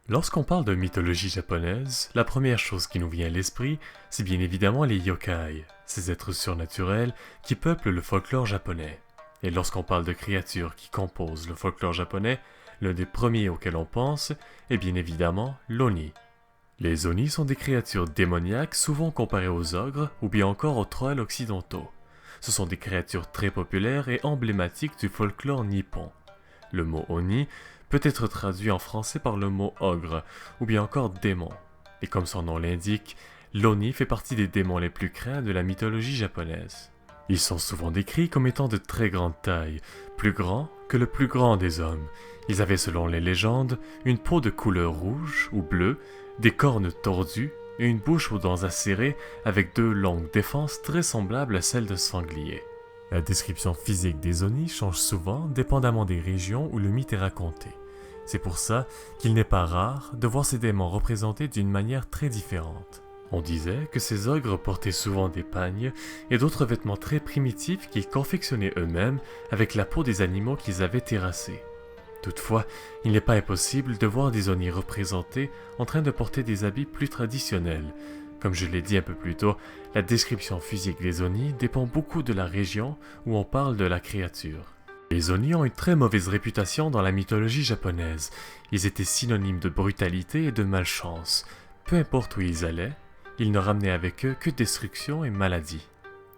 Lorsqu'on parle de mythologie japonaise, la première chose qui nous vient à l'esprit, c'est bien évidemment les yokai, ces êtres surnaturels qui peuplent le folklore japonais. Et lorsqu'on parle de créatures qui composent le folklore japonais, l'un des premiers auxquels on pense est bien évidemment l'oni. Les oni sont des créatures démoniaques souvent comparées aux ogres ou bien encore aux trolls occidentaux. Ce sont des créatures très populaires et emblématiques du folklore nippon. Le mot oni peut être traduit en français par le mot ogre ou bien encore démon. Et comme son nom l'indique, l'oni fait partie des démons les plus craints de la mythologie japonaise. Ils sont souvent décrits comme étant de très grande taille, plus grands que le plus grand des hommes. Ils avaient selon les légendes une peau de couleur rouge ou bleue, des cornes tordues et une bouche aux dents acérées avec deux longues défenses très semblables à celles d'un sanglier. La description physique des oni change souvent dépendamment des régions où le mythe est raconté. C'est pour ça qu'il n'est pas rare de voir ces démons représentés d'une manière très différente. On disait que ces ogres portaient souvent des pagnes et d'autres vêtements très primitifs qu'ils confectionnaient eux-mêmes avec la peau des animaux qu'ils avaient terrassés. Toutefois, il n'est pas impossible de voir des oni représentés en train de porter des habits plus traditionnels. Comme je l'ai dit un peu plus tôt, la description physique des oni dépend beaucoup de la région où on parle de la créature. Les oni ont une très mauvaise réputation dans la mythologie japonaise. Ils étaient synonymes de brutalité et de malchance. Peu importe où ils allaient, ils ne ramenaient avec eux que destruction et maladie.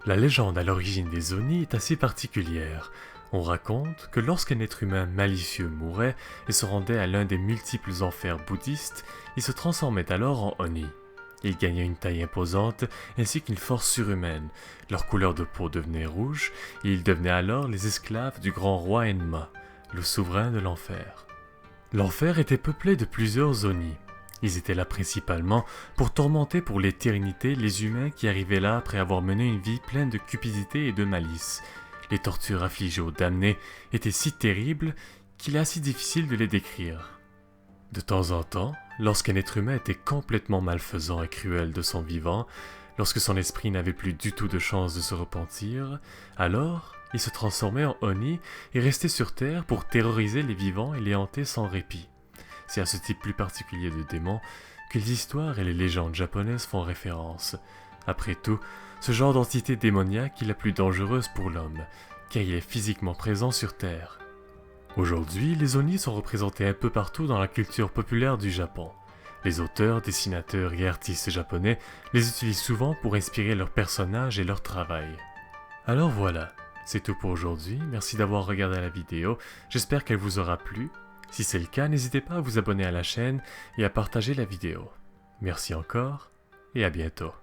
La légende à l'origine des oni est assez particulière. On raconte que lorsqu'un être humain malicieux mourait et se rendait à l'un des multiples enfers bouddhistes, il se transformait alors en oni. Ils gagnaient une taille imposante ainsi qu'une force surhumaine. Leur couleur de peau devenait rouge et ils devenaient alors les esclaves du grand roi Enma, le souverain de l'enfer. L'enfer était peuplé de plusieurs oni. Ils étaient là principalement pour tourmenter pour l'éternité les humains qui arrivaient là après avoir mené une vie pleine de cupidité et de malice. Les tortures affligées aux damnés étaient si terribles qu'il est assez difficile de les décrire. De temps en temps, lorsqu'un être humain était complètement malfaisant et cruel de son vivant, lorsque son esprit n'avait plus du tout de chance de se repentir, alors il se transformait en oni et restait sur terre pour terroriser les vivants et les hanter sans répit. C'est à ce type plus particulier de démons que les histoires et les légendes japonaises font référence. Après tout, ce genre d'entité démoniaque est la plus dangereuse pour l'homme, car il est physiquement présent sur Terre. Aujourd'hui, les oni sont représentés un peu partout dans la culture populaire du Japon. Les auteurs, dessinateurs et artistes japonais les utilisent souvent pour inspirer leurs personnages et leur travail. Alors voilà, c'est tout pour aujourd'hui, merci d'avoir regardé la vidéo, j'espère qu'elle vous aura plu. Si c'est le cas, n'hésitez pas à vous abonner à la chaîne et à partager la vidéo. Merci encore et à bientôt.